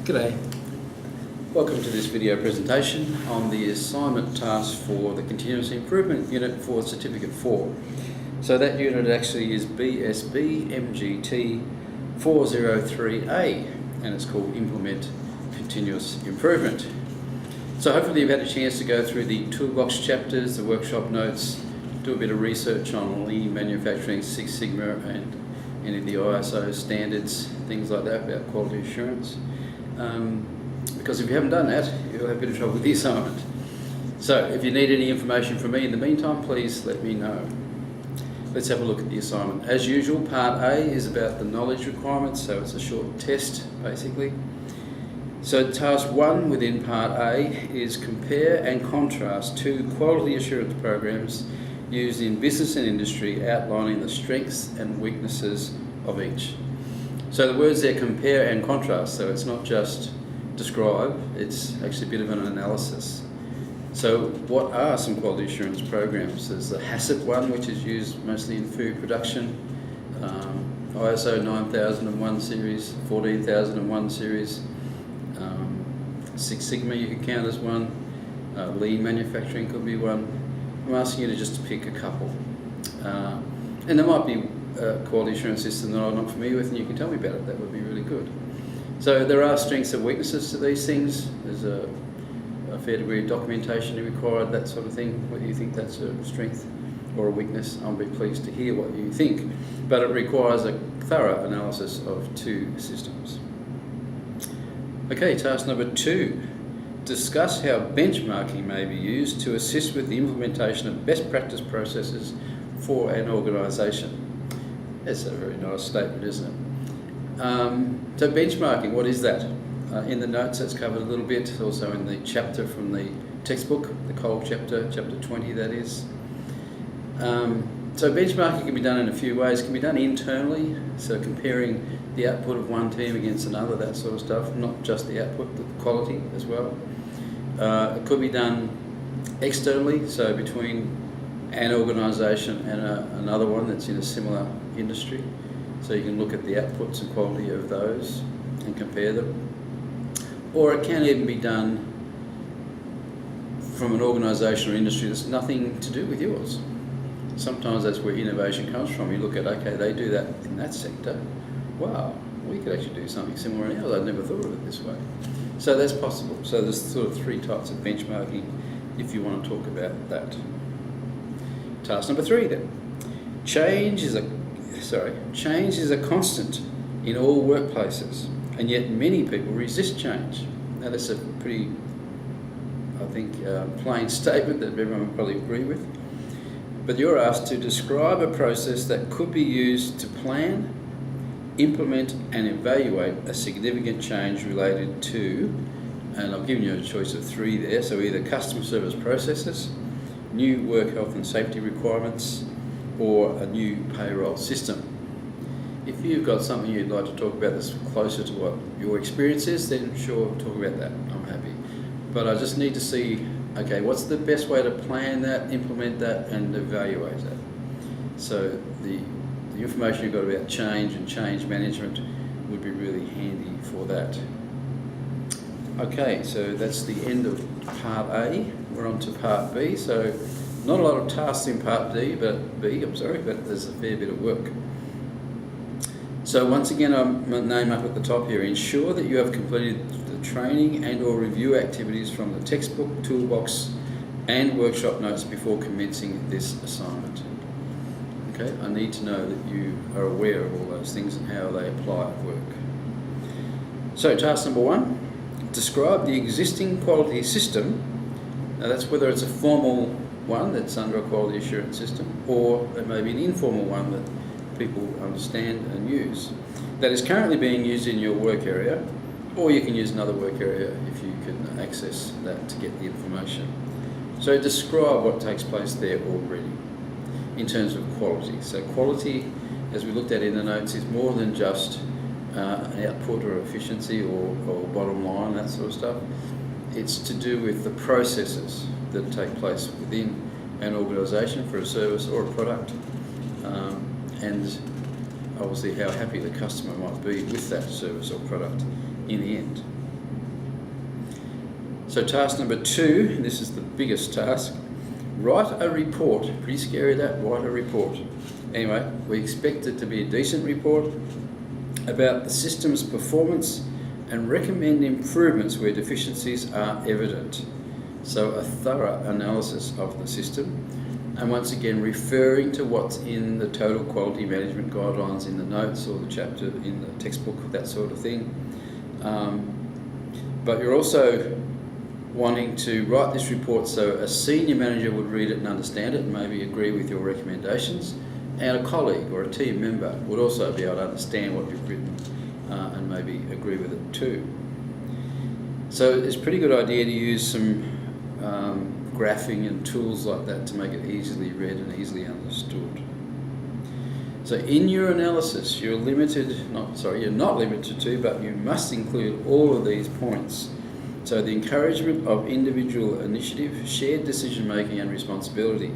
G'day. Welcome to this video presentation on the assignment task for the Continuous Improvement Unit for Certificate 4. So that unit actually is BSBMGT403A and it's called Implement Continuous Improvement. So hopefully you've had a chance to go through the toolbox chapters, the workshop notes, do a bit of research on lean manufacturing, Six Sigma and any of the ISO standards, things like that about quality assurance. Because if you haven't done that, you'll have a bit of trouble with the assignment. So if you need any information from me in the meantime, please let me know. Let's have a look at the assignment. As usual, part A is about the knowledge requirements, so it's a short test basically. So task 1 within part A is compare and contrast two quality assurance programs used in business and industry, outlining the strengths and weaknesses of each. So the words there, compare and contrast, so it's not just describe, it's actually a bit of an analysis. So what are some quality assurance programs? There's the HACCP one, which is used mostly in food production, ISO 9001 series, 14001 series, Six Sigma you could count as one, lean manufacturing could be one. I'm asking you to just pick a couple. And there might be a quality assurance system that I'm not familiar with and you can tell me about it, that would be really good. So there are strengths and weaknesses to these things. There's a fair degree of documentation required, that sort of thing. Whether you think that's a strength or a weakness, I'll be pleased to hear what you think. But it requires a thorough analysis of two systems. Okay, task number 2. Discuss how benchmarking may be used to assist with the implementation of best practice processes for an organisation. That's a very nice statement, isn't it? So benchmarking, what is that? In the notes that's covered a little bit, also in the chapter from the textbook, the COL chapter, chapter 20 that is. So benchmarking can be done in a few ways. It can be done internally, so comparing the output of one team against another, that sort of stuff, not just the output, but the quality as well. It could be done externally, so between an organisation and another one that's in a similar industry. So you can look at the outputs and quality of those and compare them. Or it can even be done from an organisation or industry that's nothing to do with yours. Sometimes that's where innovation comes from. You look at, okay, they do that in that sector. Wow, we could actually do something similar in ours. I'd never thought of it this way. So that's possible. So there's sort of 3 types of benchmarking if you want to talk about that. Task number 3 then. Change is a constant in all workplaces, and yet many people resist change. Now that's a pretty, I think, plain statement that everyone would probably agree with. But you're asked to describe a process that could be used to plan, implement and evaluate a significant change related to, and I've given you a choice of 3 there, so either customer service processes, new work health and safety requirements, or a new payroll system. If you've got something you'd like to talk about that's closer to what your experience is, then sure, talk about that, I'm happy. But I just need to see, okay, what's the best way to plan that, implement that and evaluate that? So the information you've got about change and change management would be really handy for that. Okay, so that's the end of part A. We're on to part B. So not a lot of tasks in part B, but there's a fair bit of work. So once again, I'm going to name up at the top here. Ensure that you have completed the training and or review activities from the textbook, toolbox and workshop notes before commencing this assignment. Okay, I need to know that you are aware of all those things and how they apply at work. So task number 1, describe the existing quality system. Now that's whether it's a formal one that's under a quality assurance system, or it may be an informal one that people understand and use, that is currently being used in your work area, or you can use another work area if you can access that to get the information. So describe what takes place there already in terms of quality. So quality, as we looked at in the notes, is more than just an output or efficiency or bottom line, that sort of stuff. It's to do with the processes that take place within an organisation for a service or a product, and obviously how happy the customer might be with that service or product in the end. So task number 2, and this is the biggest task, write a report. Pretty scary that, write a report. Anyway, we expect it to be a decent report about the system's performance and recommend improvements where deficiencies are evident. So a thorough analysis of the system, and once again referring to what's in the total quality management guidelines in the notes or the chapter in the textbook, that sort of thing. But you're also wanting to write this report so a senior manager would read it and understand it and maybe agree with your recommendations, and a colleague or a team member would also be able to understand what you've written and maybe agree with it too. So it's a pretty good idea to use some graphing and tools like that to make it easily read and easily understood. So in your analysis, you're not limited to, but you must include all of these points. So the encouragement of individual initiative, shared decision making and responsibility.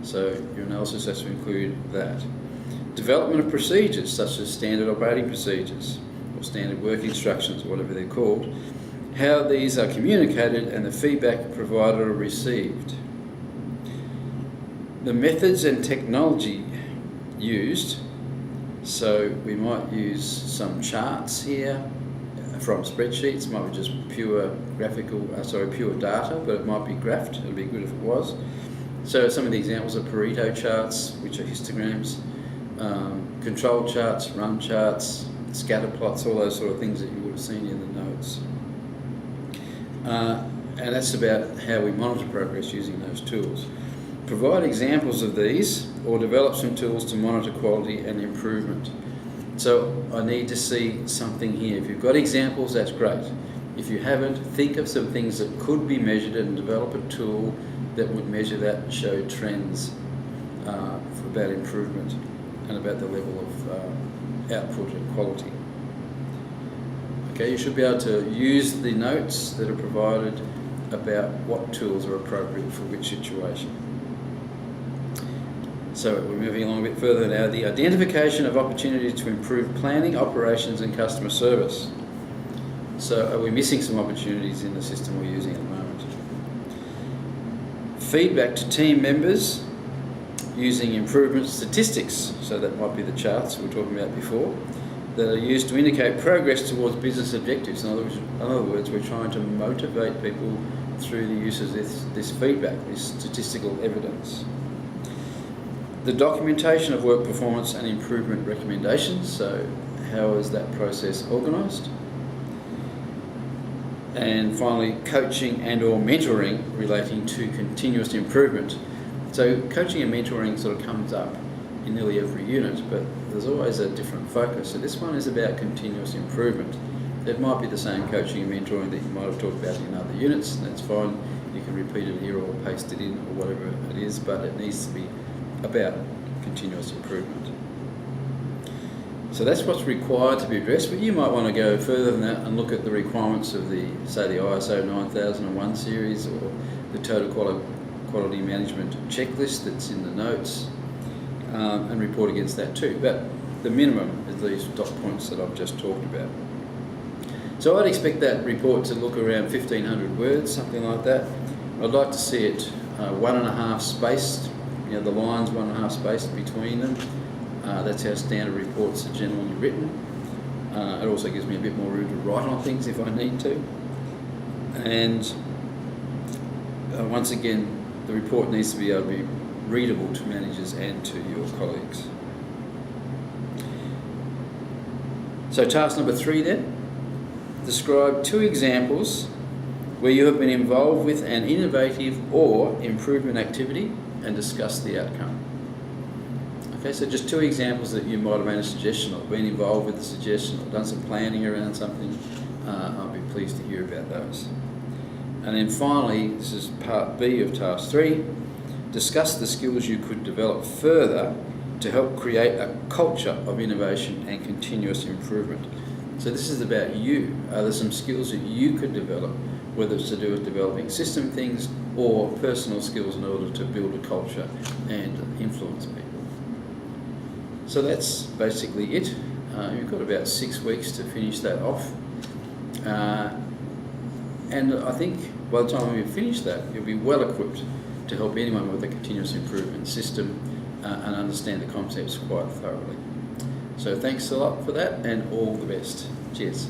So your analysis has to include that. Development of procedures such as standard operating procedures or standard work instructions, or whatever they're called. How these are communicated and the feedback provided or received. The methods and technology used. So we might use some charts here from spreadsheets. Might be just pure pure data, but it might be graphed. It'd be good if it was. So some of the examples are Pareto charts, which are histograms, control charts, run charts, scatter plots, all those sort of things that you would have seen in the notes. And that's about how we monitor progress using those tools. Provide examples of these or develop some tools to monitor quality and improvement. So I need to see something here. If you've got examples, that's great. If you haven't, think of some things that could be measured and develop a tool that would measure that and show trends about improvement and about the level of output and quality. Okay, you should be able to use the notes that are provided about what tools are appropriate for which situation. So we're moving along a bit further now. The identification of opportunities to improve planning, operations and customer service. So are we missing some opportunities in the system we're using at the moment? Feedback to team members using improvement statistics. So that might be the charts we were talking about before, that are used to indicate progress towards business objectives. In other words, we're trying to motivate people through the use of this feedback, this statistical evidence. The documentation of work performance and improvement recommendations. So how is that process organised? And finally, coaching and or mentoring relating to continuous improvement. So coaching and mentoring sort of comes up in nearly every unit, but there's always a different focus. So this one is about continuous improvement. It might be the same coaching and mentoring that you might have talked about in other units, and that's fine. You can repeat it here or paste it in or whatever it is, but it needs to be about continuous improvement. So that's what's required to be addressed, but you might want to go further than that and look at the requirements of the ISO 9001 series or the total quality management checklist that's in the notes, and report against that too. But the minimum is these dot points that I've just talked about. So I'd expect that report to look around 1,500 words, something like that. I'd like to see it 1.5 spaced, the lines 1.5 spaced between them. That's how standard reports are generally written. It also gives me a bit more room to write on things if I need to. And once again, the report needs to be able to be readable to managers and to your colleagues. So task number 3 then. Describe 2 examples where you have been involved with an innovative or improvement activity and discuss the outcome. Okay, so just 2 examples that you might have made a suggestion of, been involved with the suggestion or done some planning around something. I'll be pleased to hear about those. And then finally, this is part B of task 3, discuss the skills you could develop further to help create a culture of innovation and continuous improvement. So this is about you. Are there some skills that you could develop, whether it's to do with developing system things or personal skills in order to build a culture and influence people? So that's basically it. You've got about 6 weeks to finish that off. And I think by the time you finish that, you'll be well equipped to help anyone with a continuous improvement system and understand the concepts quite thoroughly. So thanks a lot for that, and all the best. Cheers.